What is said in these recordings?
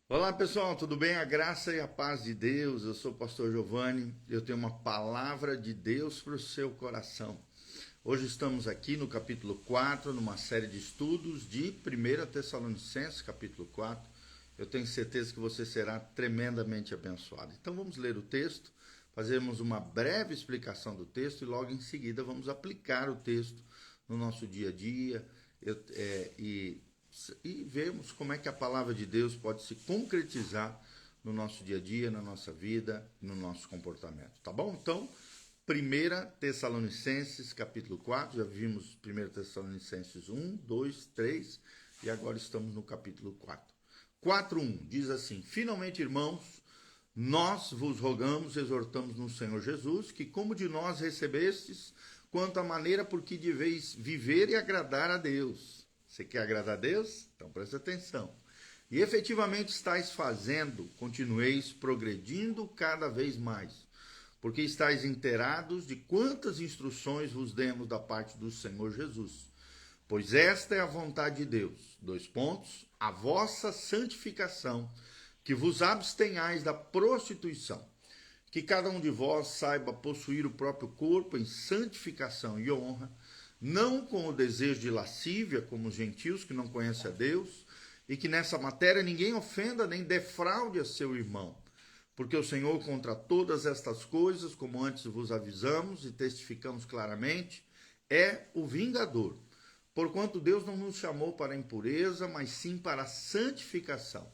Olá pessoal, tudo bem? A graça e a paz de Deus. Eu sou o pastor Giovanni. Eu tenho uma palavra de Deus para o seu coração. Hoje estamos aqui no capítulo 4, numa série de estudos de 1 Tessalonicenses, capítulo 4. Eu tenho certeza que você será tremendamente abençoado. Então vamos ler o texto, fazermos uma breve explicação do texto e logo em seguida vamos aplicar o texto no nosso dia a dia e vermos como é que a palavra de Deus pode se concretizar no nosso dia a dia, na nossa vida, no nosso comportamento, tá bom? Então, 1 Tessalonicenses, capítulo 4, já vimos 1 Tessalonicenses 1, 2, 3 e agora estamos no capítulo 4. 4:1 diz assim: Finalmente, irmãos, nós vos rogamos, exortamos no Senhor Jesus, que como de nós recebestes, quanto à maneira por que deveis viver e agradar a Deus. Você quer agradar a Deus? Então preste atenção. E efetivamente estáis fazendo, continueis progredindo cada vez mais, porque estáis inteirados de quantas instruções vos demos da parte do Senhor Jesus. Pois esta é a vontade de Deus. A vossa santificação, que vos abstenhais da prostituição, que cada um de vós saiba possuir o próprio corpo em santificação e honra, não com o desejo de lascívia, como os gentios que não conhecem a Deus, e que nessa matéria ninguém ofenda nem defraude a seu irmão. Porque o Senhor, contra todas estas coisas, como antes vos avisamos e testificamos claramente, é o vingador. Porquanto Deus não nos chamou para a impureza, mas sim para a santificação.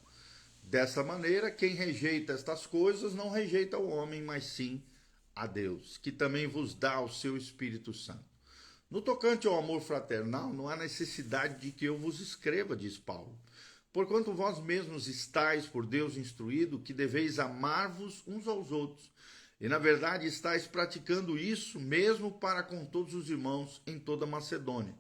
Dessa maneira, quem rejeita estas coisas não rejeita o homem, mas sim a Deus, que também vos dá o seu Espírito Santo. No tocante ao amor fraternal, não há necessidade de que eu vos escreva, diz Paulo. Porquanto vós mesmos estáis por Deus instruído que deveis amar-vos uns aos outros. E na verdade estáis praticando isso mesmo para com todos os irmãos em toda a Macedônia.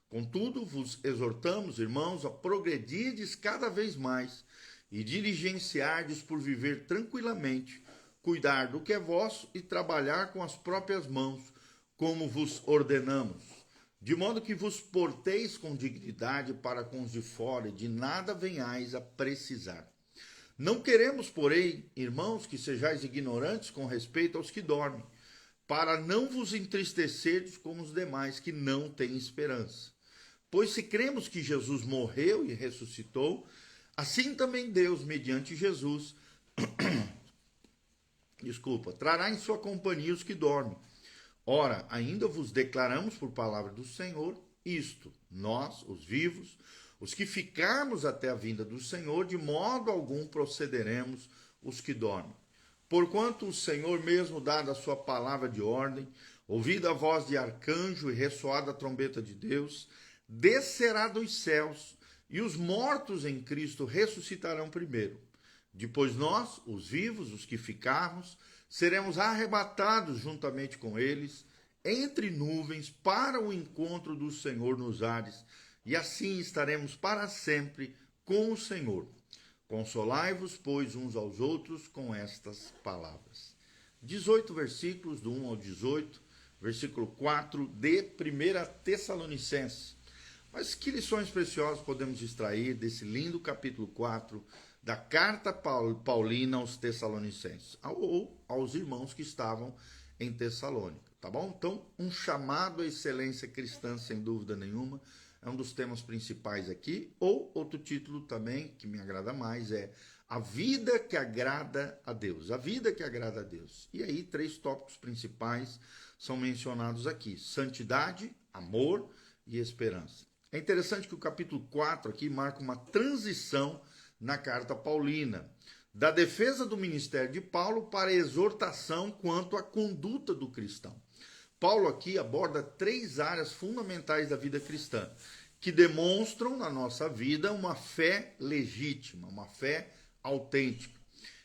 Contudo, vos exortamos, irmãos, a progredirdes cada vez mais e diligenciardes por viver tranquilamente, cuidar do que é vosso e trabalhar com as próprias mãos, como vos ordenamos, de modo que vos porteis com dignidade para com os de fora e de nada venhais a precisar. Não queremos, porém, irmãos, que sejais ignorantes com respeito aos que dormem, para não vos entristecerdes como os demais que não têm esperança. Pois se cremos que Jesus morreu e ressuscitou, assim também Deus, mediante Jesus, trará em sua companhia os que dormem. Ora, ainda vos declaramos por palavra do Senhor isto: nós, os vivos, os que ficarmos até a vinda do Senhor, de modo algum procederemos os que dormem. Porquanto o Senhor mesmo, dada a sua palavra de ordem, ouvida a voz de arcanjo e ressoada a trombeta de Deus, descerá dos céus, e os mortos em Cristo ressuscitarão primeiro. Depois nós, os vivos, os que ficarmos, seremos arrebatados juntamente com eles entre nuvens para o encontro do Senhor nos ares, e assim estaremos para sempre com o Senhor. Consolai-vos, pois, uns aos outros com estas palavras. 18 versículos, do 1 ao 18, versículo 4 de 1 Tessalonicenses. Mas que lições preciosas podemos extrair desse lindo capítulo 4 da carta paulina aos Tessalonicenses, ou aos irmãos que estavam em Tessalônica, tá bom? Então, um chamado à excelência cristã, sem dúvida nenhuma, é um dos temas principais aqui, ou outro título também, que me agrada mais, é A Vida que Agrada a Deus. A Vida que Agrada a Deus. E aí, 3 tópicos principais são mencionados aqui: santidade, amor e esperança. É interessante que o capítulo 4 aqui marca uma transição na carta paulina, da defesa do ministério de Paulo para a exortação quanto à conduta do cristão. Paulo aqui aborda 3 áreas fundamentais da vida cristã, que demonstram na nossa vida uma fé legítima, uma fé autêntica.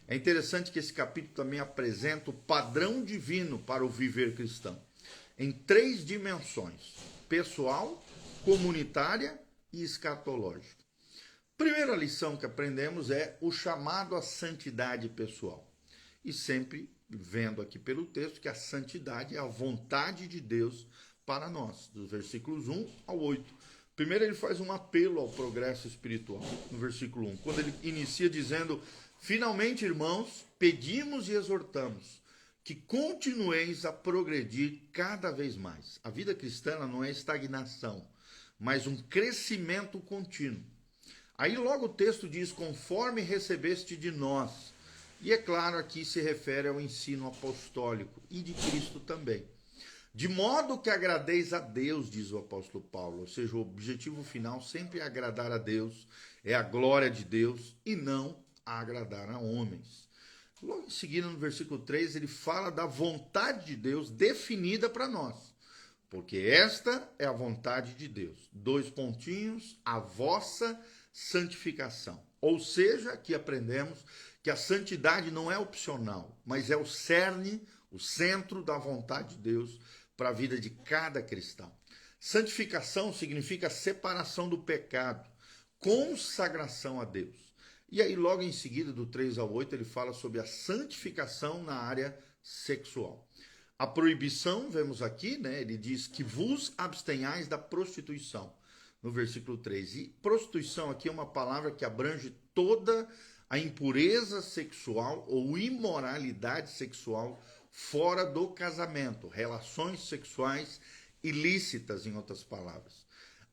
É interessante que esse capítulo também apresenta o padrão divino para o viver cristão, em 3 dimensões: pessoal, comunitária e escatológica. Primeira lição que aprendemos é o chamado à santidade pessoal. E sempre vendo aqui pelo texto que a santidade é a vontade de Deus para nós, dos versículos 1 ao 8. Primeiro ele faz um apelo ao progresso espiritual, no versículo 1, quando ele inicia dizendo: finalmente, irmãos, pedimos e exortamos que continueis a progredir cada vez mais. A vida cristã não é estagnação, mas um crescimento contínuo. Aí logo o texto diz: conforme recebeste de nós. E é claro, aqui se refere ao ensino apostólico e de Cristo também. De modo que agradeis a Deus, diz o apóstolo Paulo, ou seja, o objetivo final sempre é agradar a Deus, é a glória de Deus e não a agradar a homens. Logo em seguida, no versículo 3, ele fala da vontade de Deus definida para nós, porque esta é a vontade de Deus. 2 pontinhos, a vossa santificação. Ou seja, aqui aprendemos que a santidade não é opcional, mas é o cerne, o centro da vontade de Deus para a vida de cada cristão. Santificação significa separação do pecado, consagração a Deus. E aí, logo em seguida, do 3 ao 8, ele fala sobre a santificação na área sexual. A proibição, vemos aqui, né? Ele diz que vos abstenhais da prostituição, no versículo 3. E prostituição aqui é uma palavra que abrange toda a impureza sexual ou imoralidade sexual fora do casamento, relações sexuais ilícitas, em outras palavras.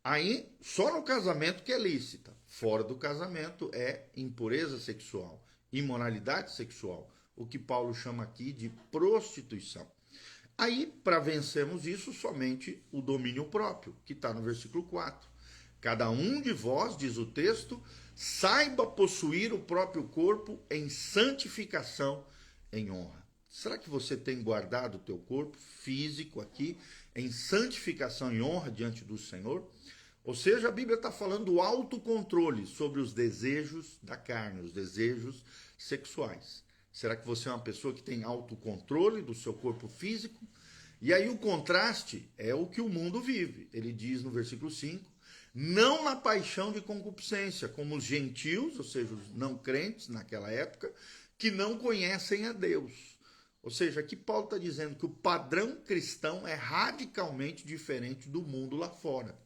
Aí, só no casamento que é lícita, fora do casamento é impureza sexual, imoralidade sexual, o que Paulo chama aqui de prostituição. Aí, para vencermos isso, somente o domínio próprio, que está no versículo 4. Cada um de vós, diz o texto, saiba possuir o próprio corpo em santificação, em honra. Será que você tem guardado o teu corpo físico aqui em santificação e honra diante do Senhor? Ou seja, a Bíblia está falando do autocontrole sobre os desejos da carne, os desejos sexuais. Será que você é uma pessoa que tem autocontrole do seu corpo físico? E aí o contraste é o que o mundo vive. Ele diz no versículo 5, não na paixão de concupiscência, como os gentios, ou seja, os não crentes naquela época, que não conhecem a Deus. Ou seja, aqui Paulo está dizendo que o padrão cristão é radicalmente diferente do mundo lá fora.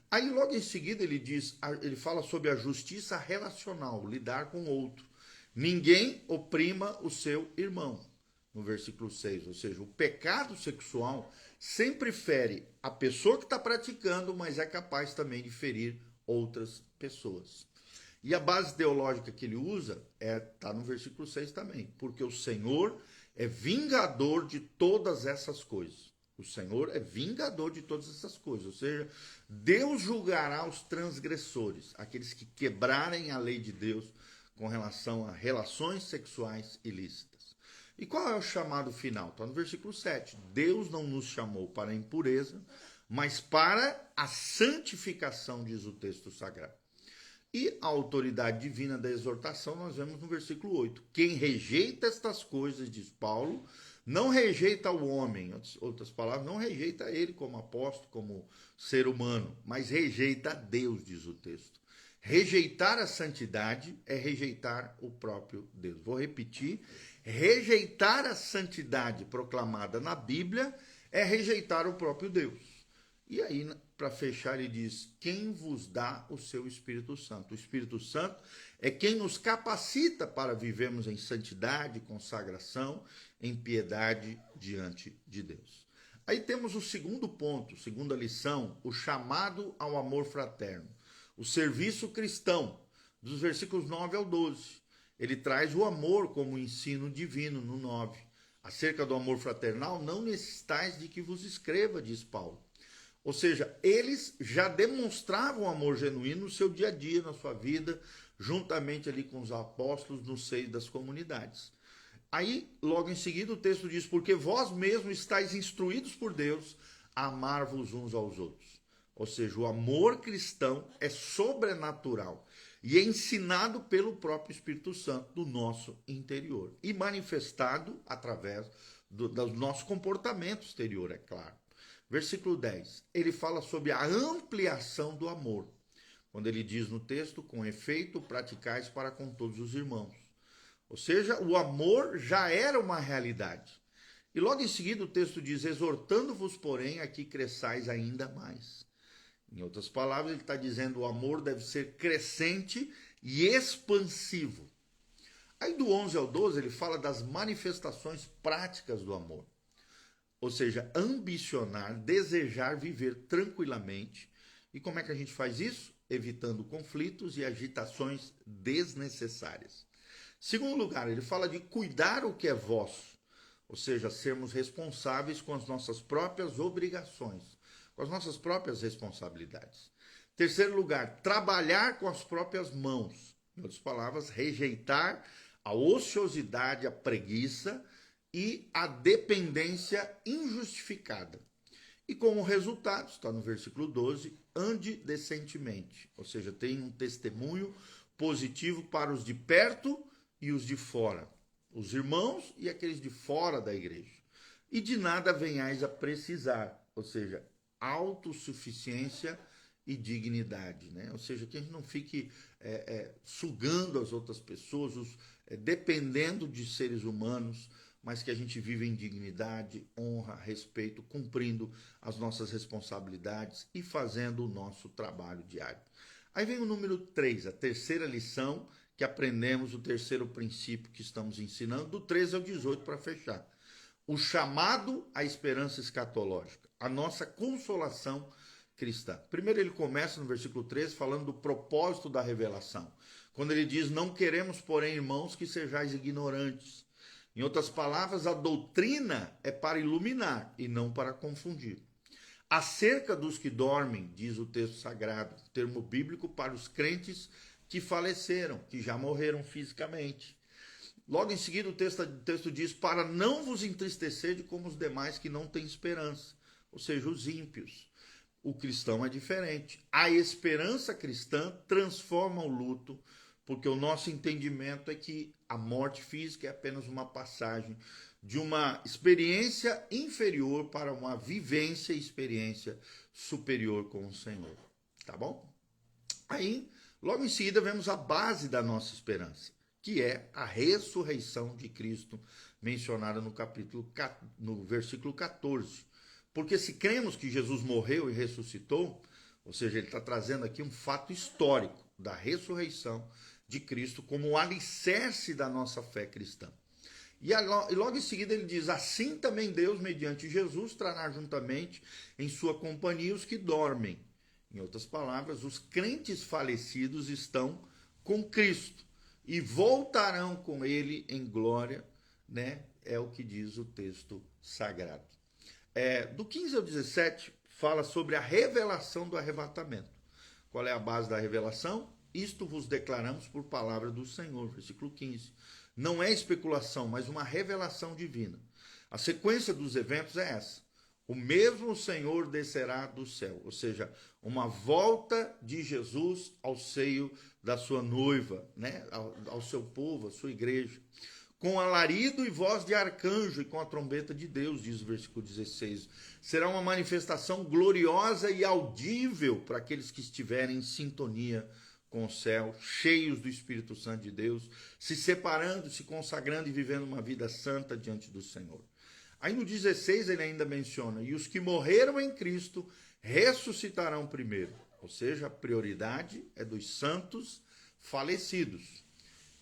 Aí logo em seguida ele fala sobre a justiça relacional, lidar com o outro. Ninguém oprima o seu irmão, no versículo 6. Ou seja, o pecado sexual sempre fere a pessoa que está praticando, mas é capaz também de ferir outras pessoas. E a base teológica que ele usa está no versículo 6 também, porque o Senhor é vingador de todas essas coisas. O Senhor é vingador de todas essas coisas. Ou seja, Deus julgará os transgressores, aqueles que quebrarem a lei de Deus com relação a relações sexuais ilícitas. E qual é o chamado final? Está no versículo 7. Deus não nos chamou para a impureza, mas para a santificação, diz o texto sagrado. E a autoridade divina da exortação nós vemos no versículo 8. Quem rejeita estas coisas, diz Paulo, não rejeita o homem, em outras palavras, não rejeita ele como apóstolo, como ser humano, mas rejeita a Deus, diz o texto. Rejeitar a santidade é rejeitar o próprio Deus. Vou repetir, rejeitar a santidade proclamada na Bíblia é rejeitar o próprio Deus. E aí, para fechar, ele diz, quem vos dá o seu Espírito Santo? O Espírito Santo é quem nos capacita para vivermos em santidade, consagração, em piedade diante de Deus. Aí temos o segundo ponto, segunda lição, o chamado ao amor fraterno. O serviço cristão, dos versículos 9 ao 12. Ele traz o amor como ensino divino no 9. Acerca do amor fraternal, não necessitais de que vos escreva, diz Paulo. Ou seja, eles já demonstravam amor genuíno no seu dia a dia, na sua vida, juntamente ali com os apóstolos no seio das comunidades. Aí, logo em seguida, o texto diz, porque vós mesmos estáis instruídos por Deus a amar-vos uns aos outros. Ou seja, o amor cristão é sobrenatural e é ensinado pelo próprio Espírito Santo do nosso interior e manifestado através do nosso comportamento exterior, é claro. Versículo 10, ele fala sobre a ampliação do amor, quando ele diz no texto, com efeito, praticais para com todos os irmãos. Ou seja, o amor já era uma realidade. E logo em seguida o texto diz, exortando-vos, porém, a que cresçais ainda mais. Em outras palavras, ele está dizendo que o amor deve ser crescente e expansivo. Aí do 11 ao 12 ele fala das manifestações práticas do amor. Ou seja, ambicionar, desejar viver tranquilamente. E como é que a gente faz isso? Evitando conflitos e agitações desnecessárias. Segundo lugar, ele fala de cuidar o que é vosso. Ou seja, sermos responsáveis com as nossas próprias obrigações, com as nossas próprias responsabilidades. Terceiro lugar, trabalhar com as próprias mãos. Em outras palavras, rejeitar a ociosidade, a preguiça e a dependência injustificada. E como resultado, está no versículo 12, ande decentemente. Ou seja, tenha um testemunho positivo para os de perto e os de fora. Os irmãos e aqueles de fora da igreja. E de nada venhais a precisar. Ou seja, autossuficiência e dignidade, né? Ou seja, que a gente não fique sugando as outras pessoas, dependendo de seres humanos, mas que a gente viva em dignidade, honra, respeito, cumprindo as nossas responsabilidades e fazendo o nosso trabalho diário. Aí vem o número 3, a terceira lição que aprendemos, o terceiro princípio que estamos ensinando, do 13 ao 18 para fechar. O chamado à esperança escatológica, a nossa consolação cristã. Primeiro ele começa no versículo 13 falando do propósito da revelação. Quando ele diz, não queremos, porém, irmãos, que sejais ignorantes. Em outras palavras, a doutrina é para iluminar e não para confundir. Acerca dos que dormem, diz o texto sagrado, termo bíblico para os crentes que faleceram, que já morreram fisicamente. Logo em seguida o texto diz, para não vos entristecer como os demais que não têm esperança, ou seja, os ímpios. O cristão é diferente. A esperança cristã transforma o luto, porque o nosso entendimento é que a morte física é apenas uma passagem de uma experiência inferior para uma vivência e experiência superior com o Senhor. Tá bom? Aí, logo em seguida, vemos a base da nossa esperança, que é a ressurreição de Cristo, mencionada no versículo 14. Porque se cremos que Jesus morreu e ressuscitou, ou seja, ele está trazendo aqui um fato histórico da ressurreição de Cristo como o alicerce da nossa fé cristã. E logo em seguida ele diz, assim também Deus, mediante Jesus, trará juntamente em sua companhia os que dormem. Em outras palavras, os crentes falecidos estão com Cristo e voltarão com ele em glória, né? É o que diz o texto sagrado. Do 15 ao 17, fala sobre a revelação do arrebatamento. Qual é a base da revelação? Isto vos declaramos por palavra do Senhor, versículo 15. Não é especulação, mas uma revelação divina. A sequência dos eventos é essa. O mesmo Senhor descerá do céu, ou seja, uma volta de Jesus ao seio da sua noiva, né? ao seu povo, à sua igreja. Com alarido e voz de arcanjo e com a trombeta de Deus, diz o versículo 16. Será uma manifestação gloriosa e audível para aqueles que estiverem em sintonia com o céu, cheios do Espírito Santo de Deus, se separando, se consagrando e vivendo uma vida santa diante do Senhor. Aí no 16 ele ainda menciona, e os que morreram em Cristo ressuscitarão primeiro. Ou seja, a prioridade é dos santos falecidos.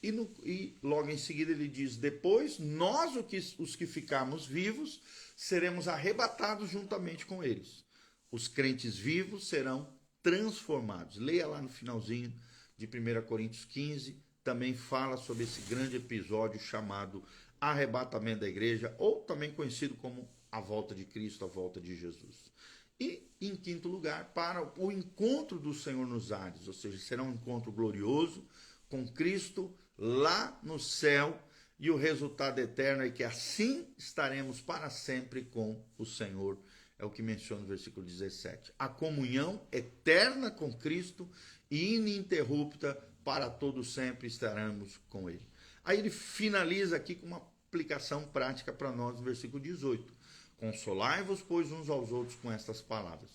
E logo em seguida ele diz, depois nós, os que ficarmos vivos, seremos arrebatados juntamente com eles. Os crentes vivos serão transformados. Leia lá no finalzinho de 1 Coríntios 15, também fala sobre esse grande episódio chamado arrebatamento da igreja, ou também conhecido como a volta de Cristo, a volta de Jesus. E, em quinto lugar, para o encontro do Senhor nos ares, ou seja, será um encontro glorioso com Cristo lá no céu, e o resultado eterno é que assim estaremos para sempre com o Senhor. É o que menciona no versículo 17. A comunhão eterna com Cristo e ininterrupta para todo sempre estaremos com Ele. Aí ele finaliza aqui com uma aplicação prática para nós no versículo 18. Consolai-vos, pois, uns aos outros com estas palavras.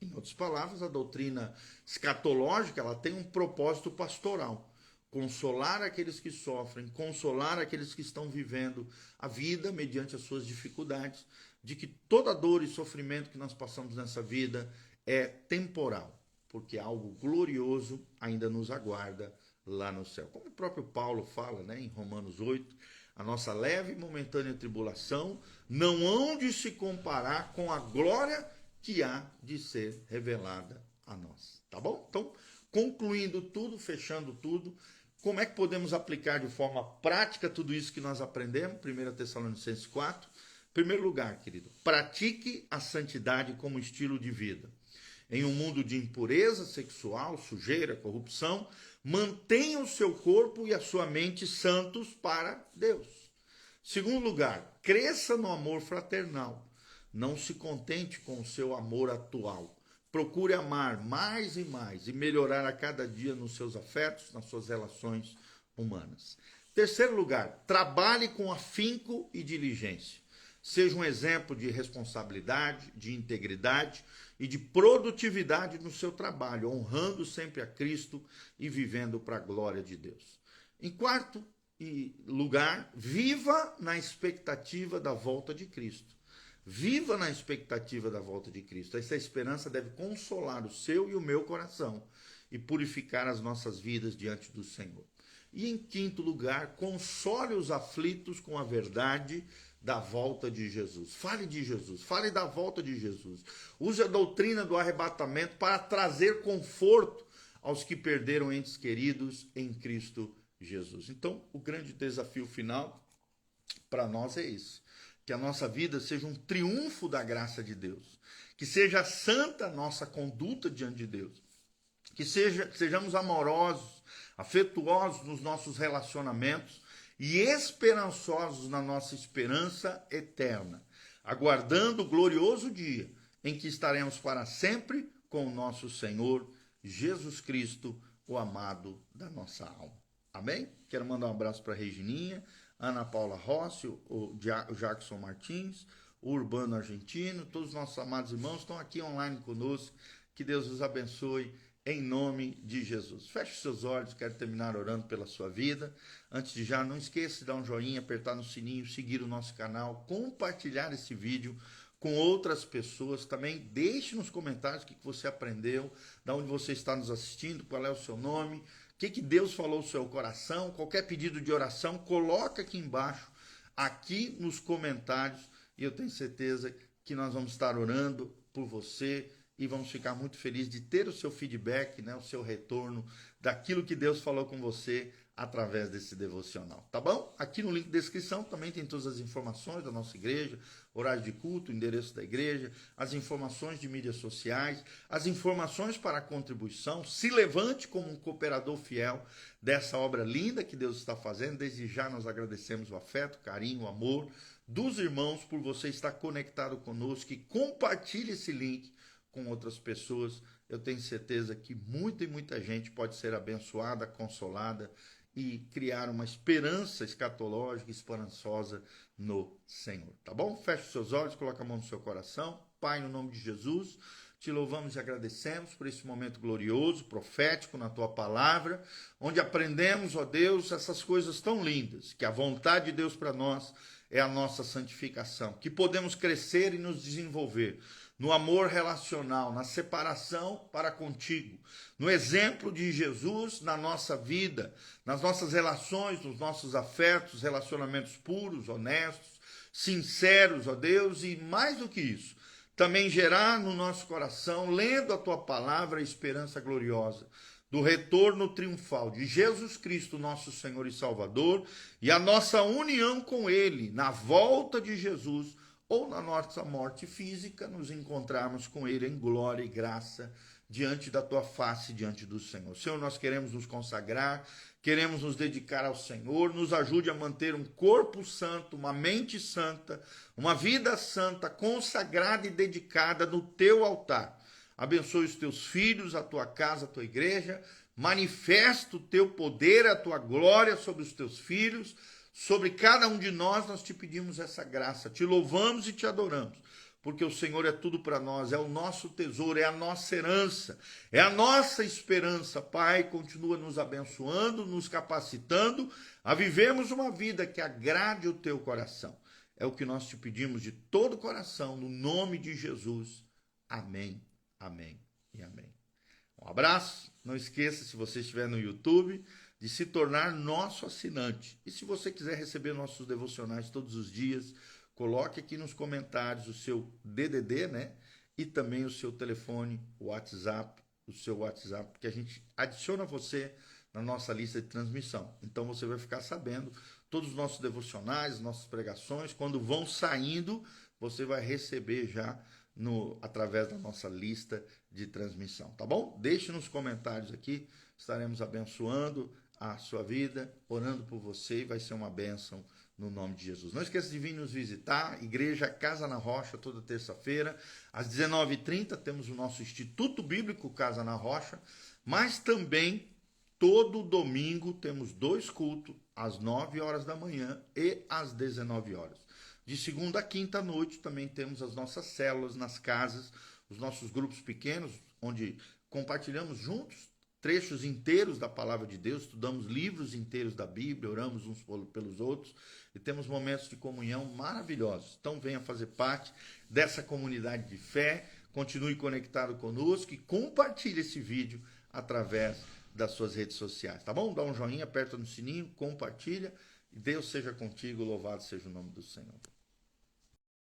Em outras palavras, a doutrina escatológica ela tem um propósito pastoral. Consolar aqueles que sofrem, consolar aqueles que estão vivendo a vida mediante as suas dificuldades, de que toda dor e sofrimento que nós passamos nessa vida é temporal, porque algo glorioso ainda nos aguarda lá no céu. Como o próprio Paulo fala, né, em Romanos 8, a nossa leve e momentânea tribulação não hão de se comparar com a glória que há de ser revelada a nós. Tá bom? Então, concluindo tudo, fechando tudo, como é que podemos aplicar de forma prática tudo isso que nós aprendemos? 1 Tessalonicenses 4. Em primeiro lugar, querido, pratique a santidade como estilo de vida. Em um mundo de impureza sexual, sujeira, corrupção, mantenha o seu corpo e a sua mente santos para Deus. Segundo lugar, cresça no amor fraternal. Não se contente com o seu amor atual. Procure amar mais e melhorar a cada dia nos seus afetos, nas suas relações humanas. Terceiro lugar, trabalhe com afinco e diligência. Seja um exemplo de responsabilidade, de integridade e de produtividade no seu trabalho, honrando sempre a Cristo e vivendo para a glória de Deus. Em quarto lugar, viva na expectativa da volta de Cristo. Viva na expectativa da volta de Cristo. Essa esperança deve consolar o seu e o meu coração e purificar as nossas vidas diante do Senhor. E em quinto lugar, console os aflitos com a verdade da volta de Jesus. Fale de Jesus, fale da volta de Jesus. Use a doutrina do arrebatamento para trazer conforto aos que perderam entes queridos em Cristo Jesus. Então, o grande desafio final para nós é esse. Que a nossa vida seja um triunfo da graça de Deus. Que seja santa a nossa conduta diante de Deus. Que sejamos amorosos, afetuosos nos nossos relacionamentos e esperançosos na nossa esperança eterna, aguardando o glorioso dia em que estaremos para sempre com o nosso Senhor Jesus Cristo, o amado da nossa alma. Amém? Quero mandar um abraço para a Regininha, Ana Paula Rossi, o Jackson Martins, o Urbano Argentino, todos os nossos amados irmãos estão aqui online conosco. Que Deus os abençoe em nome de Jesus. Feche os seus olhos, quero terminar orando pela sua vida. Antes de já, não esqueça de dar um joinha, apertar no sininho, seguir o nosso canal, compartilhar esse vídeo com outras pessoas. Também deixe nos comentários o que você aprendeu, de onde você está nos assistindo, qual é o seu nome, o que Deus falou no seu coração. Qualquer pedido de oração, coloca aqui embaixo, aqui nos comentários, e eu tenho certeza que nós vamos estar orando por você e vamos ficar muito felizes de ter o seu feedback, né, o seu retorno daquilo que Deus falou com você através desse devocional, tá bom? Aqui no link de descrição também tem todas as informações da nossa igreja, horário de culto, endereço da igreja, as informações de mídias sociais, as informações para a contribuição. Se levante como um cooperador fiel dessa obra linda que Deus está fazendo. Desde já nós agradecemos o afeto, o carinho, o amor dos irmãos por você estar conectado conosco, e compartilhe esse link com outras pessoas. Eu tenho certeza que muita gente pode ser abençoada, consolada e criar uma esperança escatológica, esperançosa no Senhor, tá bom? Feche os seus olhos, coloca a mão no seu coração. Pai, no nome de Jesus, te louvamos e agradecemos por esse momento glorioso, profético na tua palavra, onde aprendemos, ó Deus, essas coisas tão lindas, que a vontade de Deus para nós é a nossa santificação, que podemos crescer e nos desenvolver no amor relacional, na separação para contigo, no exemplo de Jesus na nossa vida, nas nossas relações, nos nossos afetos, relacionamentos puros, honestos, sinceros, ó Deus, e mais do que isso, também gerar no nosso coração, lendo a tua palavra, a esperança gloriosa do retorno triunfal de Jesus Cristo, nosso Senhor e Salvador, e a nossa união com Ele na volta de Jesus, ou na nossa morte física, nos encontrarmos com Ele em glória e graça diante da tua face, diante do Senhor. Senhor, nós queremos nos consagrar, queremos nos dedicar ao Senhor. Nos ajude a manter um corpo santo, uma mente santa, uma vida santa, consagrada e dedicada no teu altar. Abençoe os teus filhos, a tua casa, a tua igreja. Manifesta o teu poder, a tua glória sobre os teus filhos. Sobre cada um de nós te pedimos essa graça, te louvamos e te adoramos, porque o Senhor é tudo para nós, é o nosso tesouro, é a nossa herança, é a nossa esperança. Pai, continua nos abençoando, nos capacitando a vivermos uma vida que agrade o teu coração. É o que nós te pedimos de todo o coração, no nome de Jesus. Amém Amém e amém. Um abraço. Não esqueça, se você estiver no YouTube, de se tornar nosso assinante. E se você quiser receber nossos devocionais todos os dias, coloque aqui nos comentários o seu DDD, né? E também o seu telefone, o WhatsApp, o seu WhatsApp, que a gente adiciona você na nossa lista de transmissão. Então você vai ficar sabendo todos os nossos devocionais, nossas pregações, quando vão saindo, você vai receber já através da nossa lista de transmissão, tá bom? Deixe nos comentários aqui, estaremos abençoando a sua vida, orando por você, e vai ser uma bênção no nome de Jesus. Não esqueça de vir nos visitar, Igreja Casa na Rocha, toda terça-feira, às 19h30, temos o nosso Instituto Bíblico Casa na Rocha, mas também todo domingo temos 2 cultos, às 9 horas da manhã e às 19 horas. De segunda a quinta noite também temos as nossas células nas casas, os nossos grupos pequenos, onde compartilhamos juntos trechos inteiros da palavra de Deus, estudamos livros inteiros da Bíblia, oramos uns pelos outros e temos momentos de comunhão maravilhosos. Então venha fazer parte dessa comunidade de fé, continue conectado conosco e compartilhe esse vídeo através das suas redes sociais, tá bom? Dá um joinha, aperta no sininho, compartilha e Deus seja contigo, louvado seja o nome do Senhor.